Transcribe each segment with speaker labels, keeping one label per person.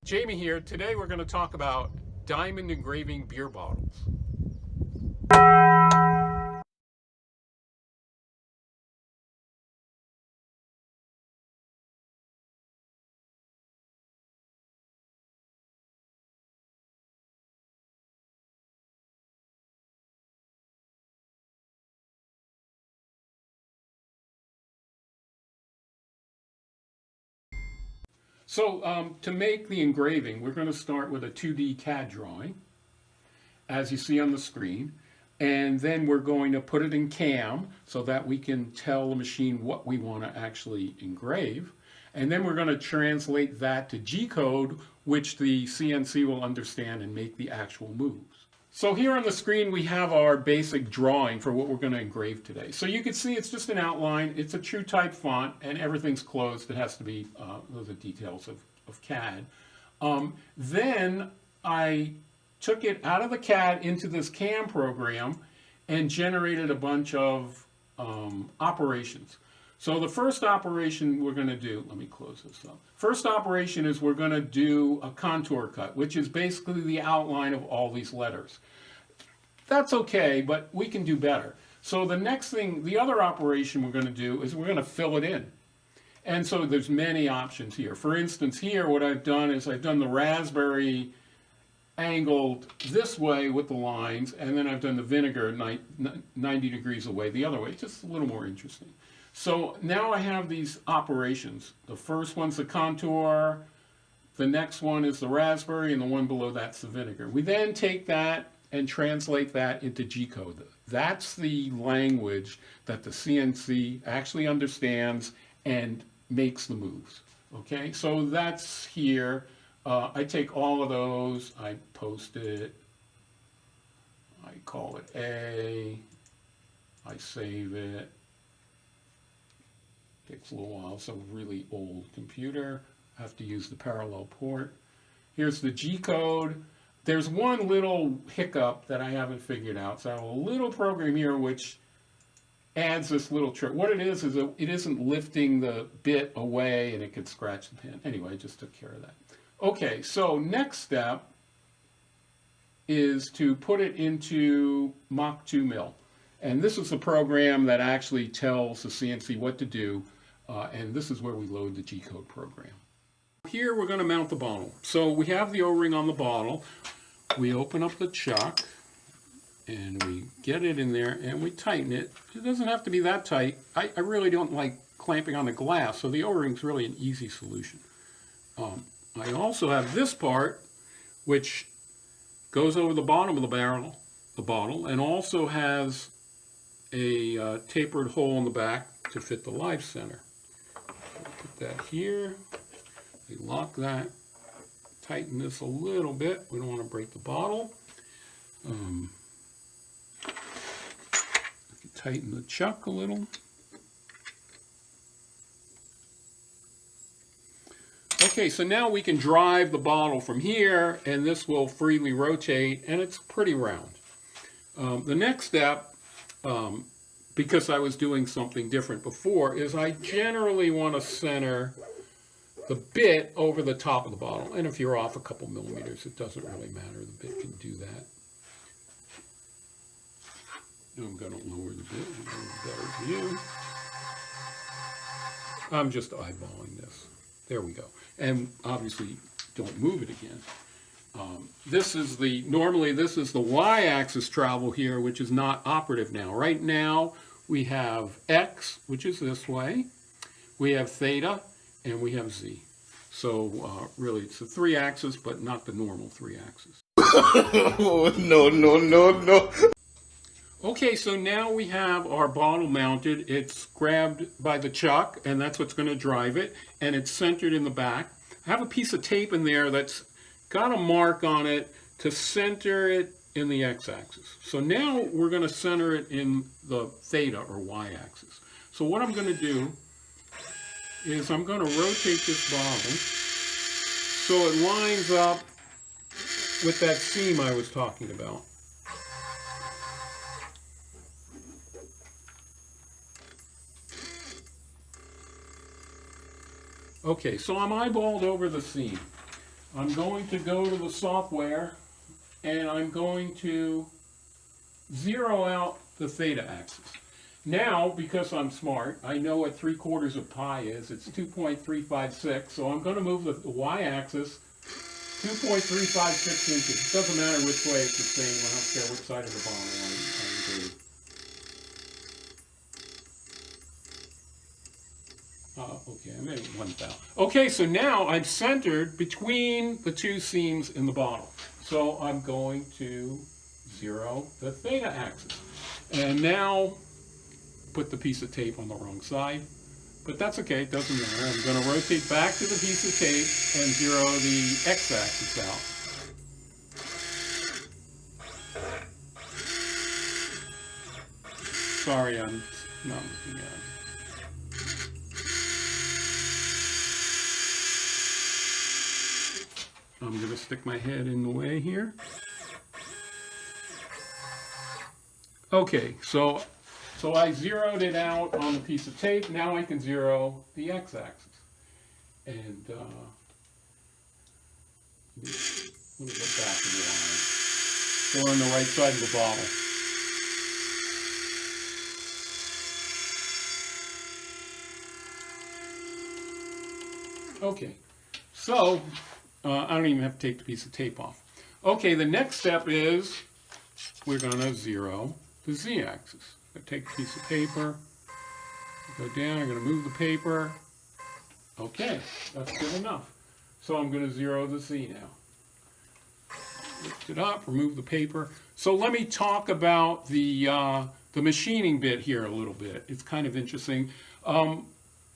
Speaker 1: Jamie here. Today we're going to talk about diamond engraving beer bottles. So to make the engraving, we're going to start with a 2D CAD drawing, as you see on the screen. And then we're going to put it in CAM so that we can tell the machine what we want to actually engrave. And then we're going to translate that to G code, which the CNC will understand and make the actual moves. So here on the screen we have our basic drawing for what we're going to engrave today. So you can see it's just an outline, it's a true type font, and everything's closed. It has to be, those are details of CAD. Then I took it out of the CAD into this CAM program and generated a bunch of operations. So the first operation we're going to do, let me close this up. First operation is we're going to do a contour cut, which is basically the outline of all these letters. That's okay, but we can do better. So the next thing, the other operation we're going to do is we're going to fill it in. And so there's many options here. For instance, here what I've done is I've done the raspberry angled this way with the lines, and then I've done the vinegar 90 degrees away the other way, just a little more interesting. So now I have these operations. The first one's the contour, the next one is the raspberry, and the one below that's the vinegar. We then take that and translate that into G code. That's the language that the CNC actually understands and makes the moves. Okay, so that's here. I take all of those, I post it, I call it A, I save it. Takes a little while, it's a really old computer. I have to use the parallel port. Here's the G code. There's one little hiccup that I haven't figured out. So I have a little program here which adds this little trick. What it is it isn't lifting the bit away and it could scratch the pen. Anyway, I just took care of that. Okay, so next step is to put it into Mach 2 mill. And this is a program that actually tells the CNC what to do. And this is where we load the G code program. Here we're going to mount the bottle. So we have the O-ring on the bottle. We open up the chuck and we get it in there and we tighten it. It doesn't have to be that tight. I really don't like clamping on the glass, so the O-ring's really an easy solution. I also have this part which goes over the bottom of the bottle, and also has a tapered hole in the back to fit the live center. Put that here. We lock that, tighten this a little bit. We don't want to break the bottle. Tighten the chuck a little. Okay, so now we can drive the bottle from here, and this will freely rotate, and it's pretty round. The next step, because I was doing something different before, is I generally want to center the bit over the top of the bottle. And if you're off a couple millimeters, it doesn't really matter. The bit can do that. I'm going to lower the bit to get a better view. I'm just eyeballing this. There we go. And obviously, don't move it again. Normally this is the y-axis travel here, which is not operative now. Right now, we have x, which is this way. We have theta, and we have z. So really, it's the 3-axis, but not the normal 3-axis. No. Okay, so now we have our bottle mounted. It's grabbed by the chuck, and that's what's going to drive it, and it's centered in the back. I have a piece of tape in there that's got a mark on it to center it in the x-axis. So now we're going to center it in the theta or y-axis. So what I'm going to do is I'm going to rotate this bottle so it lines up with that seam I was talking about. Okay, so I'm eyeballed over the seam. I'm going to go to the software and I'm going to zero out the theta axis. Now, because I'm smart, I know what 3/4 of pi is. It's 2.356, so I'm going to move the y-axis 2.356 inches. It doesn't matter which way, it's the same. I don't care which side of the bottle I'm doing. Okay, I made 1,000. Okay, so now I'm centered between the two seams in the bottle. So I'm going to zero the theta axis. And now put the piece of tape on the wrong side. But that's okay, it doesn't matter. I'm going to rotate back to the piece of tape and zero the x-axis out. Sorry, I'm not looking at it. I'm going to stick my head in the way here. Okay, so I zeroed it out on the piece of tape. Now I can zero the x-axis. And let me go back to the line. Go on the right side of the bottle. Okay, so I don't even have to take the piece of tape off. Okay, the next step is we're going to zero the z-axis. I take a piece of paper, go down, I'm going to move the paper. Okay, that's good enough. So I'm going to zero the z now. Lift it up, remove the paper. So let me talk about the machining bit here a little bit. It's kind of interesting.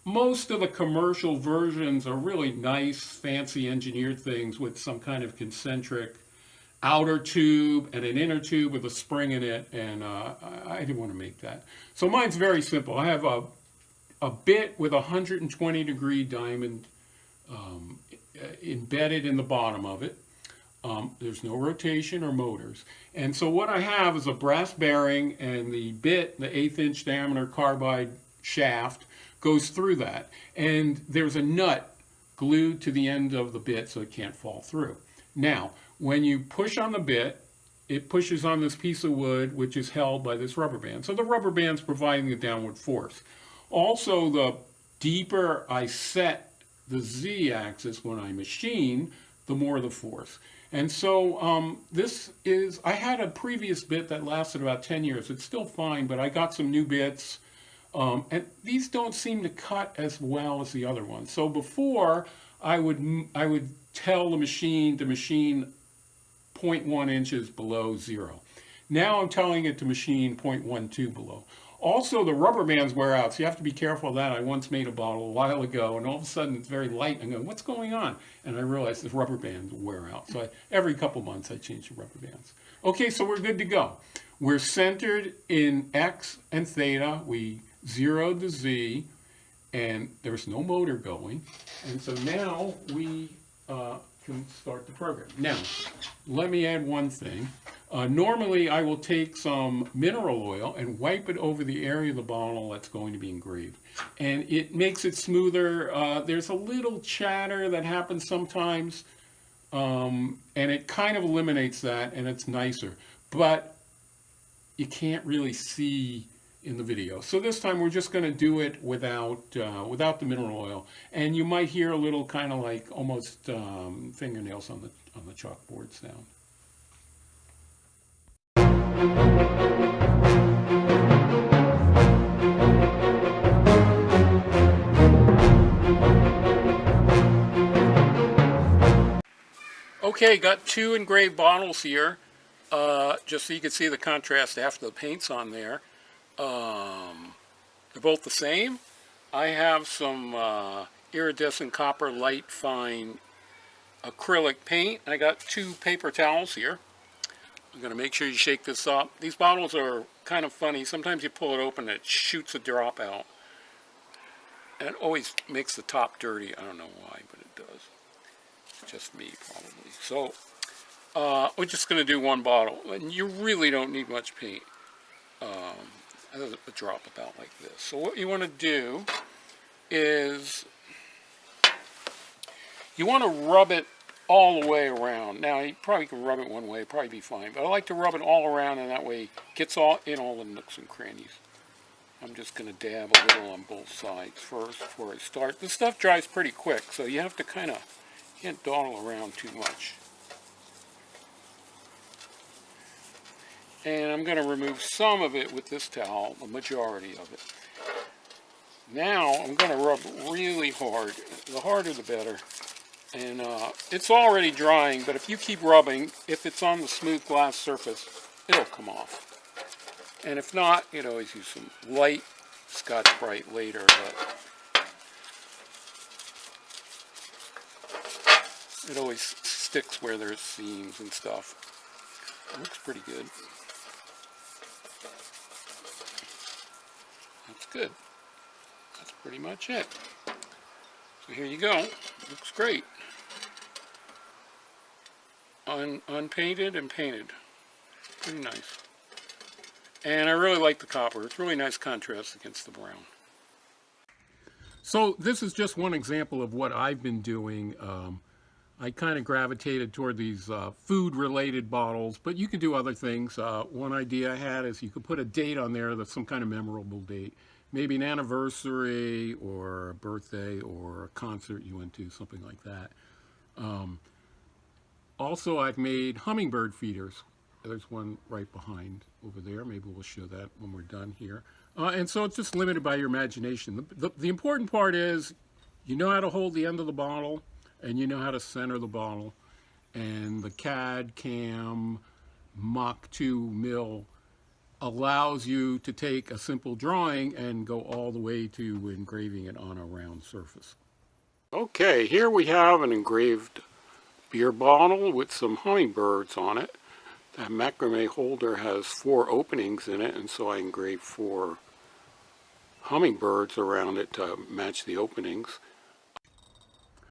Speaker 1: Most of the commercial versions are really nice, fancy engineered things with some kind of concentric outer tube and an inner tube with a spring in it, and I didn't want to make that. So mine's very simple. I have a bit with a 120-degree diamond embedded in the bottom of it. There's no rotation or motors. And so what I have is a brass bearing, and the bit, the 1/8 inch diameter carbide shaft, goes through that. And there's a nut glued to the end of the bit so it can't fall through. Now, when you push on the bit, it pushes on this piece of wood, which is held by this rubber band. So the rubber band's providing the downward force. Also, the deeper I set the z-axis when I machine, the more the force. And so I had a previous bit that lasted about 10 years. It's still fine, but I got some new bits. And these don't seem to cut as well as the other ones. So before, I would tell the machine to machine 0.1 inches below zero. Now I'm telling it to machine 0.12 below. Also, the rubber bands wear out, so you have to be careful of that. I once made a bottle a while ago, and all of a sudden it's very light. I'm going, what's going on? And I realized the rubber bands wear out. So every couple months I change the rubber bands. Okay, so we're good to go. We're centered in x and theta. We zeroed the z, and there's no motor going. And so now we can start the program. Now, let me add one thing. Normally, I will take some mineral oil and wipe it over the area of the bottle that's going to be engraved. And it makes it smoother. There's a little chatter that happens sometimes, and it kind of eliminates that, and it's nicer. But you can't really see in the video. So this time we're just going to do it without the mineral oil. And you might hear a little kind of like almost fingernails on the chalkboard sound. Okay, got two engraved bottles here, just so you can see the contrast after the paint's on there. They're both the same. I have some iridescent copper light fine acrylic paint. I got two paper towels here. I'm going to make sure you shake this up. These bottles are kind of funny. Sometimes you pull it open and it shoots a drop out. And it always makes the top dirty. I don't know why, but it does. Just me, probably. So, we're just going to do one bottle. And you really don't need much paint. A drop about like this. So what you want to do is you want to rub it all the way around. Now, you probably can rub it one way, probably be fine. But I like to rub it all around, and that way it gets all in all the nooks and crannies. I'm just going to dab a little on both sides first before I start. This stuff dries pretty quick, so you have to kind of, can't dawdle around too much. And I'm going to remove some of it with this towel, the majority of it. Now I'm going to rub really hard. The harder the better. And it's already drying, but if you keep rubbing, if it's on the smooth glass surface, it'll come off. And if not, you can always use some light Scotch-Brite later. But it always sticks where there's seams and stuff. It looks pretty good. That's good. That's pretty much it. So here you go. Looks great. Unpainted and painted. Pretty nice. And I really like the copper. It's really nice contrast against the brown. So this is just one example of what I've been doing. I kind of gravitated toward these food-related bottles, but you can do other things. One idea I had is you could put a date on there that's some kind of memorable date. Maybe an anniversary or a birthday or a concert you went to, something like that. Also, I've made hummingbird feeders. There's one right behind over there. Maybe we'll show that when we're done here. And so it's just limited by your imagination. The important part is you know how to hold the end of the bottle and you know how to center the bottle. And the CAD CAM Mach 2 mill allows you to take a simple drawing and go all the way to engraving it on a round surface. Okay, here we have an engraved beer bottle with some hummingbirds on it. That macrame holder has 4 openings in it, and so I engraved 4 hummingbirds around it to match the openings.